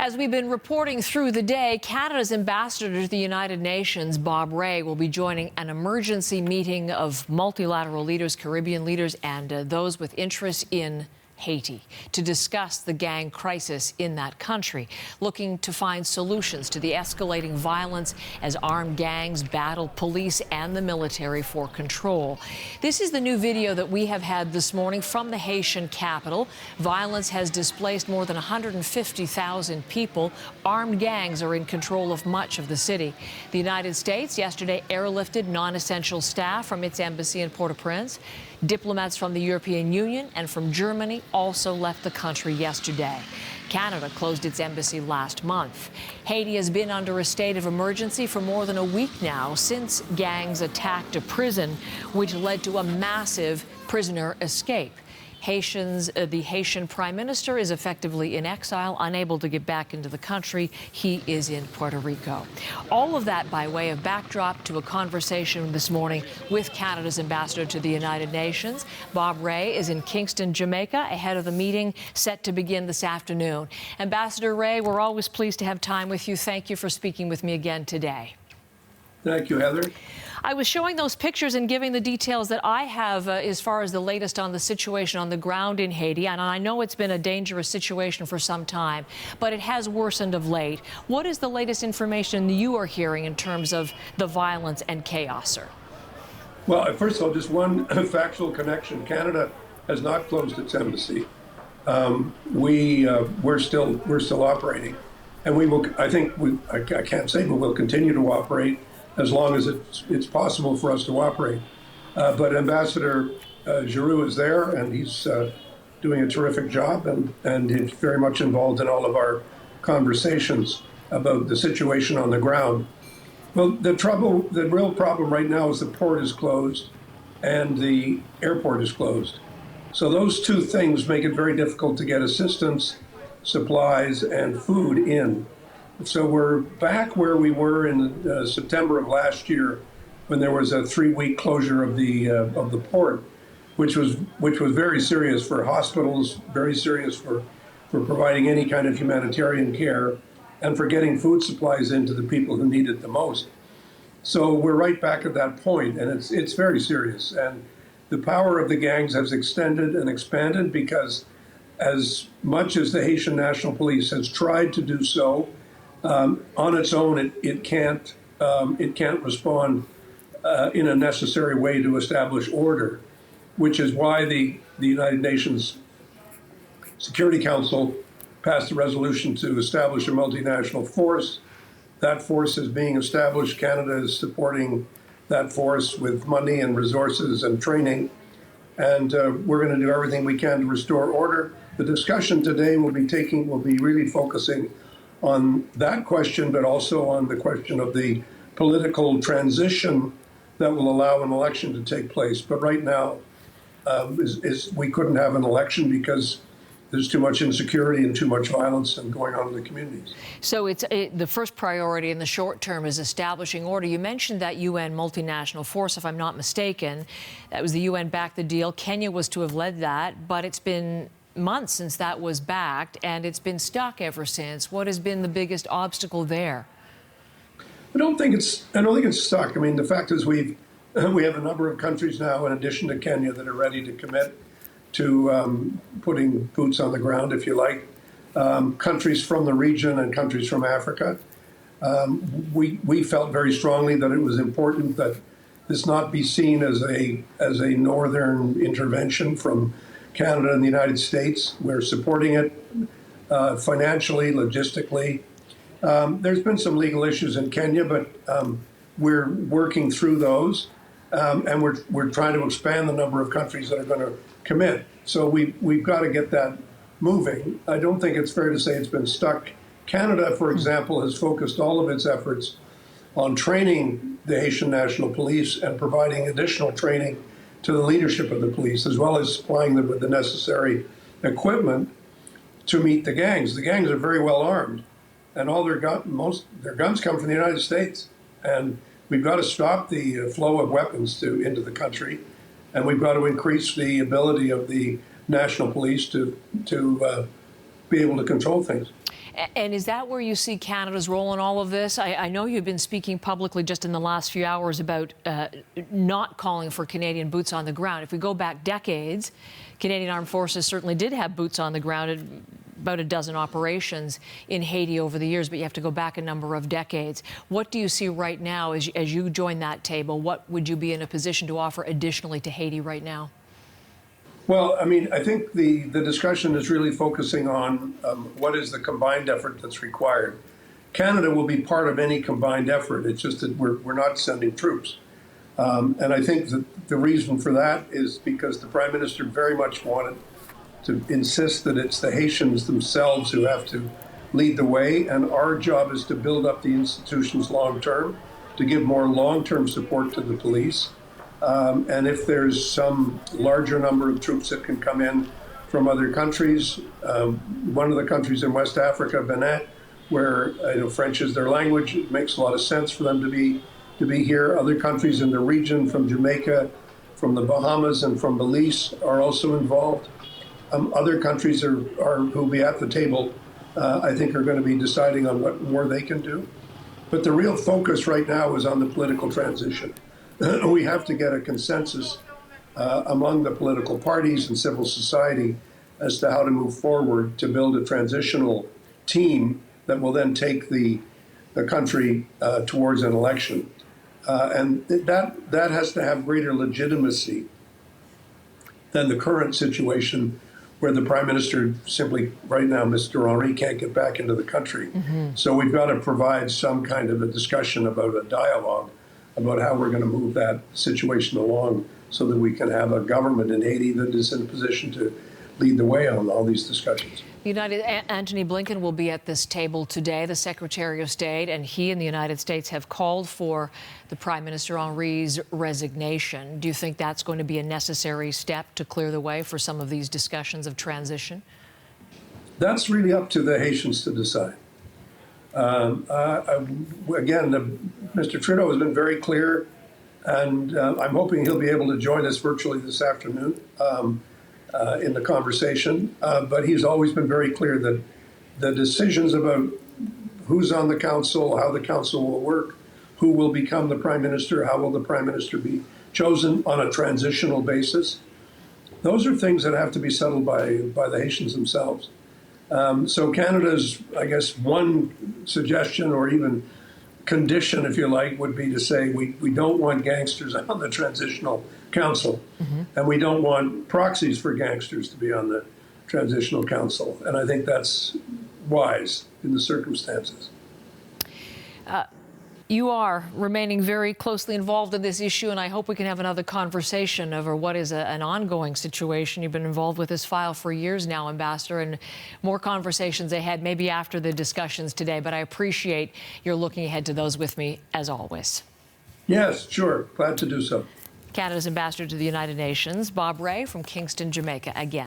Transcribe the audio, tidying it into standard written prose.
As we've been reporting through the day, Canada's ambassador to the United Nations, Bob Rae, will be joining an emergency meeting of multilateral leaders, Caribbean leaders, and those with interest in Haiti to discuss the gang crisis in that country, looking to find solutions to the escalating violence as armed gangs battle police and the military for control. This is the new video that we have had this morning from the Haitian capital. Violence has displaced more than 150,000 people. Armed gangs are in control of much of the city. The United States yesterday airlifted non-essential staff from its embassy in Port-au-Prince. Diplomats from the European Union and from Germany also left the country yesterday. Canada closed its embassy last month. Haiti has been under a state of emergency for more than a week now since gangs attacked a prison, which led to a massive prisoner escape. The Haitian Prime Minister is effectively in exile, unable to get back into the country. He is in Puerto Rico. All of that by way of backdrop to a conversation this morning with Canada's ambassador to the United Nations. Bob Rae is in Kingston, Jamaica, ahead of the meeting set to begin this afternoon. Ambassador Rae, we're always pleased to have time with you. Thank you for speaking with me again today. Thank you, Heather. I was showing those pictures and giving the details that I have as far as the latest on the situation on the ground in Haiti. And I know it's been a dangerous situation for some time, but it has worsened of late. What is the latest information you are hearing in terms of the violence and chaos, sir? Well, first of all, just one factual connection. Canada has not closed its embassy. We're still operating, and we will. I can't say, but we'll continue to operate as long as it's possible for us to operate. But Ambassador Giroux is there, and he's doing a terrific job, and he's very much involved in all of our conversations about the situation on the ground. Well, the real problem right now is the port is closed and the airport is closed. So those two things make it very difficult to get assistance, supplies, and food in. So we're back where we were in September of last year, when there was a 3-week closure of the port, which was very serious for hospitals, very serious for providing any kind of humanitarian care, and for getting food supplies into the people who need it the most. So we're right back at that point, and it's very serious. And the power of the gangs has extended and expanded because, as much as the Haitian National Police has tried to do so, on its own, it can't respond in a necessary way to establish order, which is why the United Nations Security Council passed a resolution to establish a multinational force. That force is being established. Canada is supporting that force with money and resources and training, and we're going to do everything we can to restore order. The discussion today will be really focusing on that question, but also on the question of the political transition that will allow an election to take place. But right now, we couldn't have an election because there's too much insecurity and too much violence going on in the communities. So the first priority in the short term is establishing order. You mentioned that UN multinational force, if I'm not mistaken. That was the UN backed the deal. Kenya was to have led that, but it's been months since that was backed, and it's been stuck ever since. What has been the biggest obstacle there? I don't think it's stuck. I mean, the fact is we have a number of countries now, in addition to Kenya, that are ready to commit to putting boots on the ground, if you like. Countries from the region and countries from Africa. We felt very strongly that it was important that this not be seen as a northern intervention from Canada and the United States. We're supporting it financially, logistically. There's been some legal issues in Kenya, but we're working through those, and we're trying to expand the number of countries that are going to commit. So we've got to get that moving. I don't think it's fair to say it's been stuck. Canada, for example, has focused all of its efforts on training the Haitian National Police and providing additional training to the leadership of the police, as well as supplying them with the necessary equipment to meet the gangs. The gangs are very well armed, and most their guns come from the United States. And we've got to stop the flow of weapons into the country, and we've got to increase the ability of the national police to be able to control things. And is that where you see Canada's role in all of this? I know you've been speaking publicly just in the last few hours about not calling for Canadian boots on the ground. If we go back decades, Canadian Armed Forces certainly did have boots on the ground at about a dozen operations in Haiti over the years, but you have to go back a number of decades. What do you see right now as you join that table? What would you be in a position to offer additionally to Haiti right now? Well, I mean, I think the discussion is really focusing on what is the combined effort that's required. Canada will be part of any combined effort. It's just that we're not sending troops. And I think that the reason for that is because the Prime Minister very much wanted to insist that it's the Haitians themselves who have to lead the way, and our job is to build up the institutions long-term, to give more long-term support to the police. And if there's some larger number of troops that can come in from other countries, one of the countries in West Africa, Benin, where French is their language, it makes a lot of sense for them to be here. Other countries in the region, from Jamaica, from the Bahamas, and from Belize, are also involved. Other countries who'll be at the table, I think, are going to be deciding on what more they can do. But the real focus right now is on the political transition. We have to get a consensus among the political parties and civil society as to how to move forward to build a transitional team that will then take the country towards an election. And that has to have greater legitimacy than the current situation, where the Prime Minister simply, right now, Mr. Henry, can't get back into the country. So we've got to provide some kind of a discussion about a dialogue about how we're going to move that situation along so that we can have a government in Haiti that is in a position to lead the way on all these discussions. Antony Blinken will be at this table today, the Secretary of State, and he and the United States have called for the Prime Minister Henry's resignation. Do you think that's going to be a necessary step to clear the way for some of these discussions of transition? That's really up to the Haitians to decide. Again, Mr. Trudeau has been very clear, and I'm hoping he'll be able to join us virtually this afternoon in the conversation. But he's always been very clear that the decisions about who's on the council, how the council will work, who will become the Prime Minister, how will the Prime Minister be chosen on a transitional basis, those are things that have to be settled by the Haitians themselves. So Canada's, I guess, one suggestion or even condition, if you like, would be to say we don't want gangsters on the Transitional Council, and we don't want proxies for gangsters to be on the Transitional Council. And I think that's wise in the circumstances. You are remaining very closely involved in this issue, and I hope we can have another conversation over what is an ongoing situation. You've been involved with this file for years now, Ambassador, and more conversations ahead, maybe after the discussions today. But I appreciate your looking ahead to those with me, as always. Yes, sure. Glad to do so. Canada's Ambassador to the United Nations, Bob Rae from Kingston, Jamaica, again.